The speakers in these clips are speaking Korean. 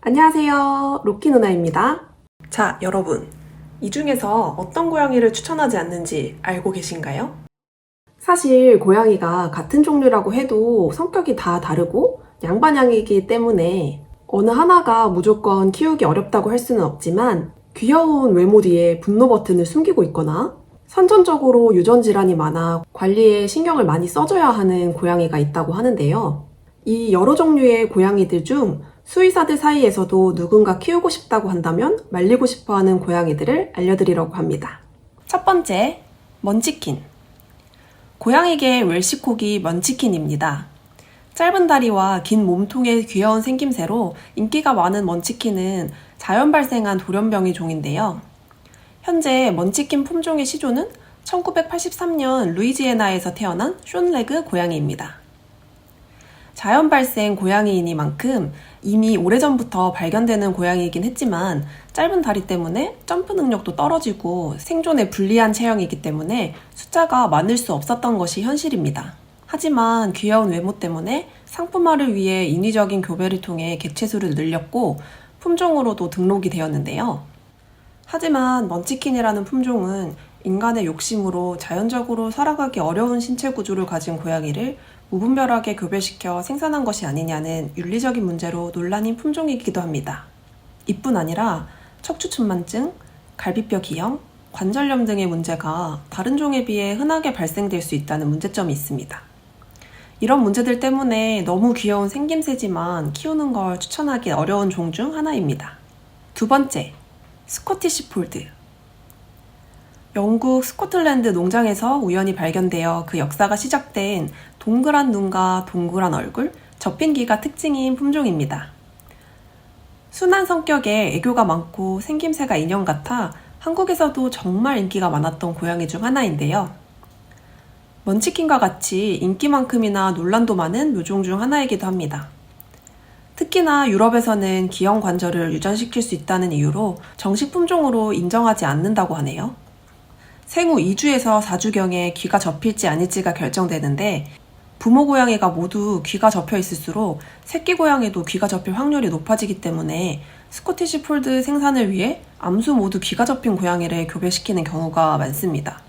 안녕하세요. 로키 누나입니다. 자, 여러분. 이 중에서 어떤 고양이를 추천하지 않는지 알고 계신가요? 사실 고양이가 같은 종류라고 해도 성격이 다 다르고 양반양이기 때문에 어느 하나가 무조건 키우기 어렵다고 할 수는 없지만 귀여운 외모 뒤에 분노 버튼을 숨기고 있거나 선천적으로 유전 질환이 많아 관리에 신경을 많이 써줘야 하는 고양이가 있다고 하는데요. 이 여러 종류의 고양이들 중 수의사들 사이에서도 누군가 키우고 싶다고 한다면 말리고 싶어하는 고양이들을 알려드리려고 합니다. 첫 번째, 먼치킨. 고양이계 웰시코기 먼치킨입니다. 짧은 다리와 긴 몸통의 귀여운 생김새로 인기가 많은 먼치킨은 자연 발생한 돌연변이 종인데요. 현재 먼치킨 품종의 시조는 1983년 루이지애나에서 태어난 숀레그 고양이입니다. 자연 발생 고양이이니만큼 이미 오래전부터 발견되는 고양이이긴 했지만 짧은 다리 때문에 점프 능력도 떨어지고 생존에 불리한 체형이기 때문에 숫자가 많을 수 없었던 것이 현실입니다. 하지만 귀여운 외모 때문에 상품화를 위해 인위적인 교배를 통해 객체수를 늘렸고 품종으로도 등록이 되었는데요. 하지만 먼치킨이라는 품종은 인간의 욕심으로 자연적으로 살아가기 어려운 신체 구조를 가진 고양이를 무분별하게 교배시켜 생산한 것이 아니냐는 윤리적인 문제로 논란인 품종이기도 합니다. 이뿐 아니라 척추천만증, 갈비뼈 기형, 관절염 등의 문제가 다른 종에 비해 흔하게 발생될 수 있다는 문제점이 있습니다. 이런 문제들 때문에 너무 귀여운 생김새지만 키우는 걸 추천하기 어려운 종 중 하나입니다. 두 번째, 스코티시 폴드. 영국 스코틀랜드 농장에서 우연히 발견되어 그 역사가 시작된 동그란 눈과 동그란 얼굴, 접힌 귀가 특징인 품종입니다. 순한 성격에 애교가 많고 생김새가 인형 같아 한국에서도 정말 인기가 많았던 고양이 중 하나인데요. 먼치킨과 같이 인기만큼이나 논란도 많은 묘종 중 하나이기도 합니다. 특히나 유럽에서는 기형 관절을 유전시킬 수 있다는 이유로 정식 품종으로 인정하지 않는다고 하네요. 생후 2주에서 4주경에 귀가 접힐지 아닐지가 결정되는데 부모 고양이가 모두 귀가 접혀 있을수록 새끼 고양이도 귀가 접힐 확률이 높아지기 때문에 스코티시 폴드 생산을 위해 암수 모두 귀가 접힌 고양이를 교배시키는 경우가 많습니다.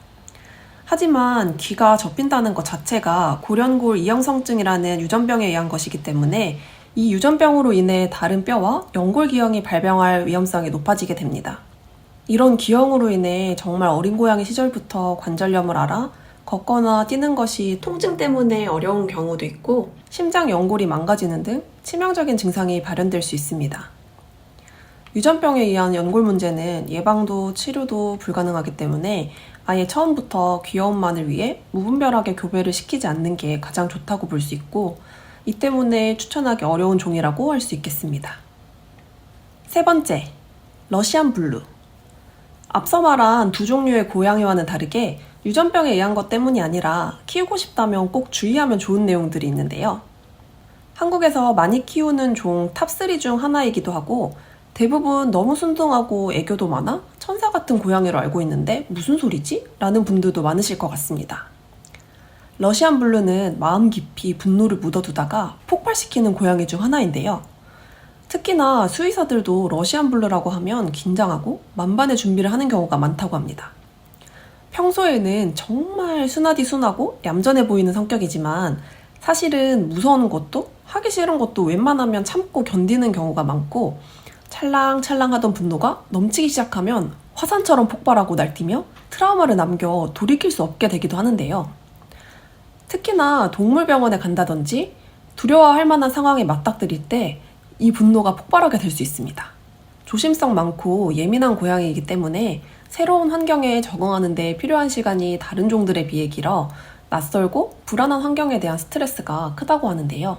하지만 귀가 접힌다는 것 자체가 고련골 이형성증이라는 유전병에 의한 것이기 때문에 이 유전병으로 인해 다른 뼈와 연골 기형이 발병할 위험성이 높아지게 됩니다. 이런 기형으로 인해 정말 어린 고양이 시절부터 관절염을 앓아 걷거나 뛰는 것이 통증 때문에 어려운 경우도 있고 심장 연골이 망가지는 등 치명적인 증상이 발현될 수 있습니다. 유전병에 의한 연골 문제는 예방도 치료도 불가능하기 때문에 아예 처음부터 귀여움만을 위해 무분별하게 교배를 시키지 않는 게 가장 좋다고 볼 수 있고 이 때문에 추천하기 어려운 종이라고 할 수 있겠습니다. 세 번째, 러시안 블루. 앞서 말한 두 종류의 고양이와는 다르게 유전병에 의한 것 때문이 아니라 키우고 싶다면 꼭 주의하면 좋은 내용들이 있는데요. 한국에서 많이 키우는 종 탑3 중 하나이기도 하고 대부분 너무 순둥하고 애교도 많아 천사 같은 고양이로 알고 있는데 무슨 소리지? 라는 분들도 많으실 것 같습니다. 러시안 블루는 마음 깊이 분노를 묻어두다가 폭발시키는 고양이 중 하나인데요. 특히나 수의사들도 러시안 블루라고 하면 긴장하고 만반의 준비를 하는 경우가 많다고 합니다. 평소에는 정말 순하디 순하고 얌전해 보이는 성격이지만 사실은 무서운 것도 하기 싫은 것도 웬만하면 참고 견디는 경우가 많고 찰랑찰랑하던 분노가 넘치기 시작하면 화산처럼 폭발하고 날뛰며 트라우마를 남겨 돌이킬 수 없게 되기도 하는데요. 특히나 동물병원에 간다든지 두려워할 만한 상황에 맞닥뜨릴 때 이 분노가 폭발하게 될 수 있습니다. 조심성 많고 예민한 고양이이기 때문에 새로운 환경에 적응하는 데 필요한 시간이 다른 종들에 비해 길어 낯설고 불안한 환경에 대한 스트레스가 크다고 하는데요.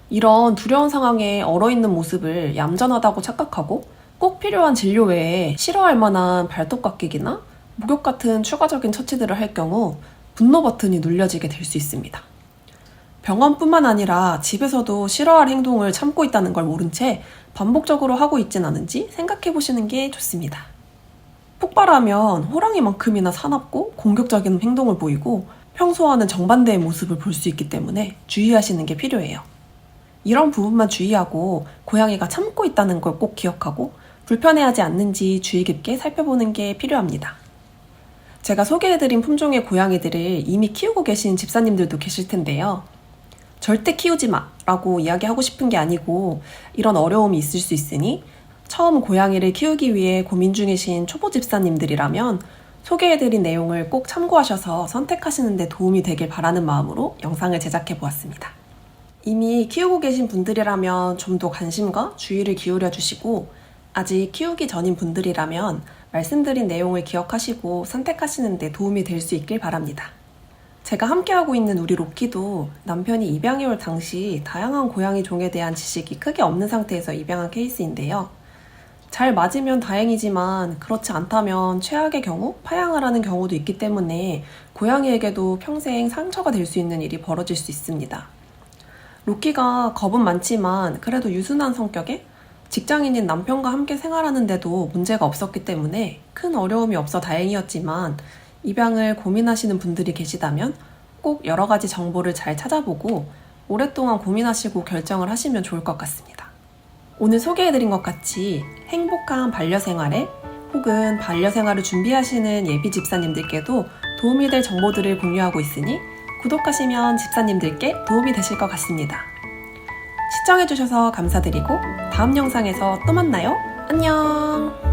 이런 두려운 상황에 얼어있는 모습을 얌전하다고 착각하고 꼭 필요한 진료 외에 싫어할 만한 발톱 깎이기나 목욕 같은 추가적인 처치들을 할 경우 분노 버튼이 눌려지게 될 수 있습니다. 병원뿐만 아니라 집에서도 싫어할 행동을 참고 있다는 걸 모른 채 반복적으로 하고 있진 않은지 생각해 보시는 게 좋습니다. 폭발하면 호랑이만큼이나 사납고 공격적인 행동을 보이고 평소와는 정반대의 모습을 볼 수 있기 때문에 주의하시는 게 필요해요. 이런 부분만 주의하고 고양이가 참고 있다는 걸 꼭 기억하고 불편해하지 않는지 주의 깊게 살펴보는 게 필요합니다. 제가 소개해드린 품종의 고양이들을 이미 키우고 계신 집사님들도 계실 텐데요. 절대 키우지 마 라고 이야기하고 싶은 게 아니고 이런 어려움이 있을 수 있으니 처음 고양이를 키우기 위해 고민 중이신 초보 집사님들이라면 소개해드린 내용을 꼭 참고하셔서 선택하시는 데 도움이 되길 바라는 마음으로 영상을 제작해 보았습니다. 이미 키우고 계신 분들이라면 좀 더 관심과 주의를 기울여 주시고 아직 키우기 전인 분들이라면 말씀드린 내용을 기억하시고 선택하시는 데 도움이 될 수 있길 바랍니다. 제가 함께하고 있는 우리 로키도 남편이 입양해 올 당시 다양한 고양이 종에 대한 지식이 크게 없는 상태에서 입양한 케이스인데요. 잘 맞으면 다행이지만 그렇지 않다면 최악의 경우 파양을 하는 경우도 있기 때문에 고양이에게도 평생 상처가 될 수 있는 일이 벌어질 수 있습니다. 로키가 겁은 많지만 그래도 유순한 성격에 직장인인 남편과 함께 생활하는데도 문제가 없었기 때문에 큰 어려움이 없어 다행이었지만 입양을 고민하시는 분들이 계시다면 꼭 여러 가지 정보를 잘 찾아보고 오랫동안 고민하시고 결정을 하시면 좋을 것 같습니다. 오늘 소개해드린 것 같이 행복한 반려생활에 혹은 반려생활을 준비하시는 예비 집사님들께도 도움이 될 정보들을 공유하고 있으니 구독하시면 집사님들께 도움이 되실 것 같습니다. 시청해주셔서 감사드리고 다음 영상에서 또 만나요. 안녕!